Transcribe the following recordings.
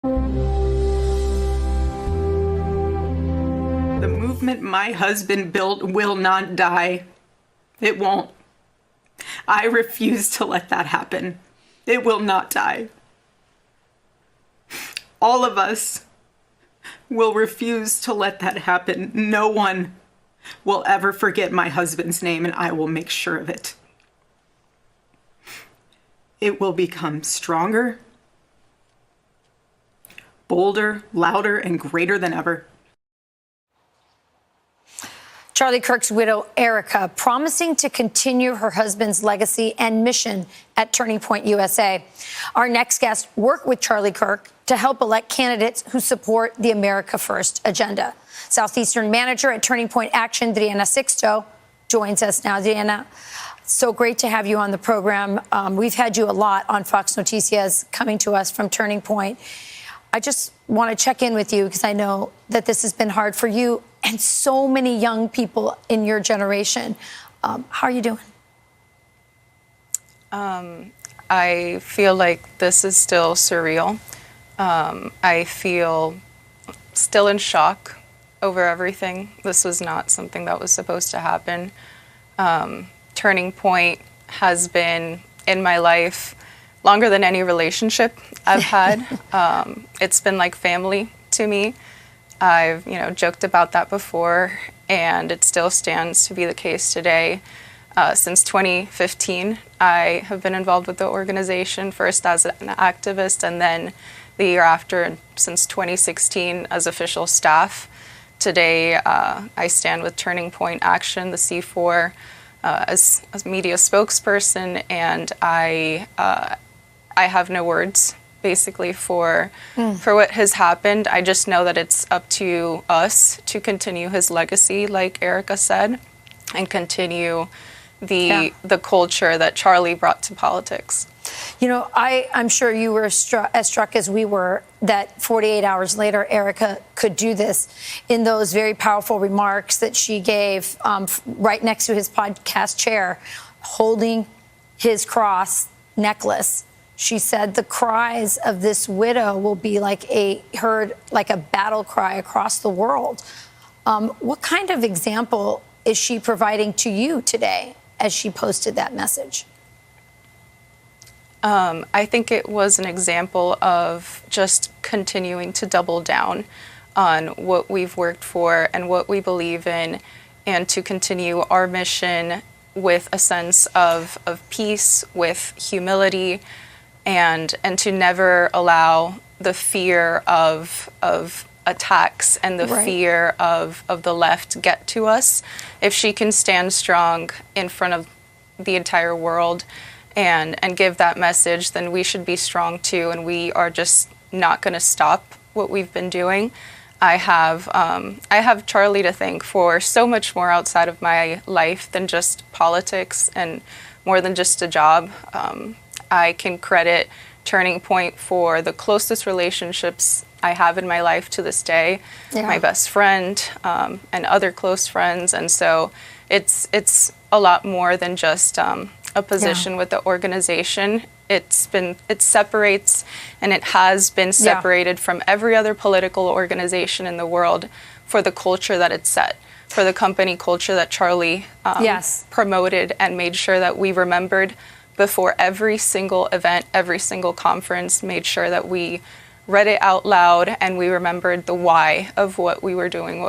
The movement my husband built will not die. It won't. I refuse to let that happen. It will not die. All of us will refuse to let that happen. No one will ever forget my husband's name, and I will make sure of it. It will become stronger, bolder, louder, and greater than ever. Charlie Kirk's widow, Erica, promising to continue her husband's legacy and mission at Turning Point USA. Our next guest worked with Charlie Kirk to help elect candidates who support the America First agenda. Southeastern manager at Turning Point Action, Adriana Sixto, joins us now. Adriana, so great to have you on the program. We've had you a lot on Fox Noticias coming to us from Turning Point. I just want to check in with you because I know that this has been hard for you and so many young people in your generation. How are you doing? I feel like this is still surreal. I feel still in shock over everything. This was not something that was supposed to happen. Turning Point has been in my life longer than any relationship I've had. It's been like family to me. I've, joked about that before, and it still stands to be the case today. Since 2015, I have been involved with the organization, first as an activist, and then the year after, since 2016, as official staff. Today, I stand with Turning Point Action, the C4, as media spokesperson, and I have no words, basically, for what has happened. I just know that it's up to us to continue his legacy, like Erica said, and continue the culture that Charlie brought to politics. I'm sure you were as struck as we were that 48 hours later, Erica could do this in those very powerful remarks that she gave right next to his podcast chair, holding his cross necklace. She said the cries of this widow will be heard like a battle cry across the world. What kind of example is she providing to you today as she posted that message? I think it was an example of just continuing to double down on what we've worked for and what we believe in, and to continue our mission with a sense of peace, with humility, and to never allow the fear of attacks and the fear of the left get to us. If she can stand strong in front of the entire world and give that message, then we should be strong too, and we are just not going to stop what we've been doing. I have Charlie to thank for so much more outside of my life than just politics and more than just a job. I can credit Turning Point for the closest relationships I have in my life to this day, my best friend and other close friends, and so it's a lot more than just a position with the organization. It separates, and it has been separated from every other political organization in the world for the culture that it set, for the company culture that Charlie promoted and made sure that we remembered before every single event, every single conference, made sure that we read it out loud and we remembered the why of what we were doing,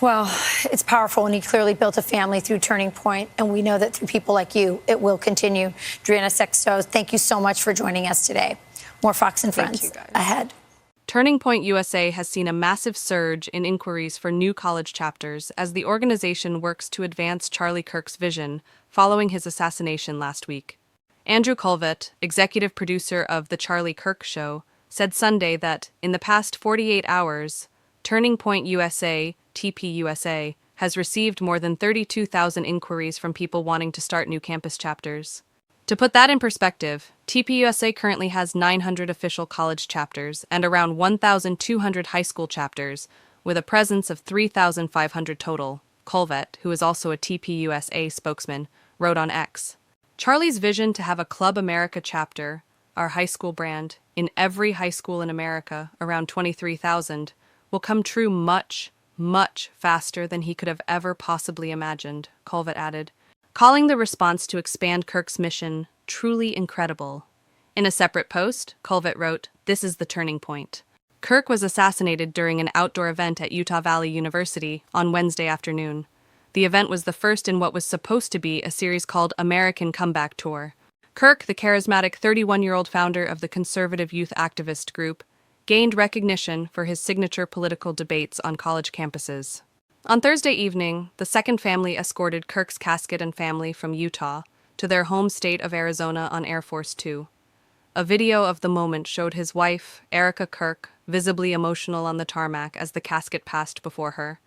Well, it's powerful, and he clearly built a family through Turning Point, and we know that through people like you, it will continue. Adriana Sixto, thank you so much for joining us today. More Fox and Friends ahead. Turning Point USA has seen a massive surge in inquiries for new college chapters as the organization works to advance Charlie Kirk's vision following his assassination last week. Andrew Colvett, executive producer of The Charlie Kirk Show, said Sunday that, in the past 48 hours, Turning Point USA, TPUSA, has received more than 32,000 inquiries from people wanting to start new campus chapters. To put that in perspective, TPUSA currently has 900 official college chapters and around 1,200 high school chapters, with a presence of 3,500 total, Colvett, who is also a TPUSA spokesman, wrote on X. Charlie's vision to have a Club America chapter, our high school brand, in every high school in America, around 23,000, will come true much, much faster than he could have ever possibly imagined, Colvett added, calling the response to expand Kirk's mission truly incredible. In a separate post, Colvett wrote, "This is the turning point." Kirk was assassinated during an outdoor event at Utah Valley University on Wednesday afternoon. The event was the first in what was supposed to be a series called American Comeback Tour. Kirk, the charismatic 31-year-old founder of the conservative youth activist group, gained recognition for his signature political debates on college campuses. On Thursday evening, the second family escorted Kirk's casket and family from Utah to their home state of Arizona on Air Force Two. A video of the moment showed his wife, Erica Kirk, visibly emotional on the tarmac as the casket passed before her.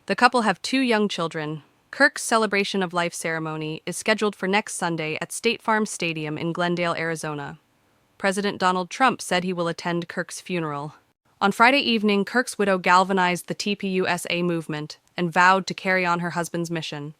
The couple have 2 young children. Kirk's celebration of life ceremony is scheduled for next Sunday at State Farm Stadium in Glendale, Arizona. President Donald Trump said he will attend Kirk's funeral. On Friday evening, Kirk's widow galvanized the TPUSA movement and vowed to carry on her husband's mission.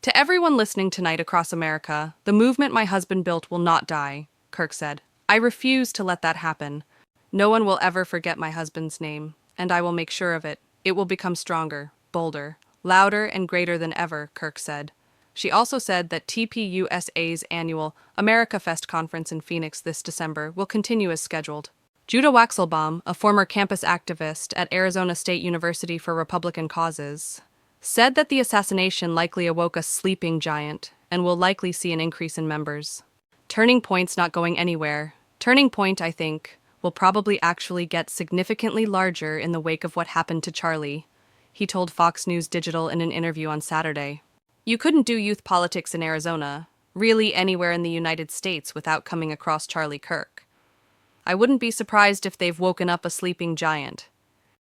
"To everyone listening tonight across America, the movement my husband built will not die," Kirk said. "I refuse to let that happen. No one will ever forget my husband's name, and I will make sure of it. It will become stronger, bolder, louder, and greater than ever," Kirk said. She also said that TPUSA's annual America Fest conference in Phoenix this December will continue as scheduled. Judah Waxelbaum, a former campus activist at Arizona State University for Republican causes, said that the assassination likely awoke a sleeping giant and will likely see an increase in members. "Turning Point's not going anywhere. Turning Point, I think, will probably actually get significantly larger in the wake of what happened to Charlie," he told Fox News Digital in an interview on Saturday. "You couldn't do youth politics in Arizona, really anywhere in the United States, without coming across Charlie Kirk. I wouldn't be surprised if they've woken up a sleeping giant.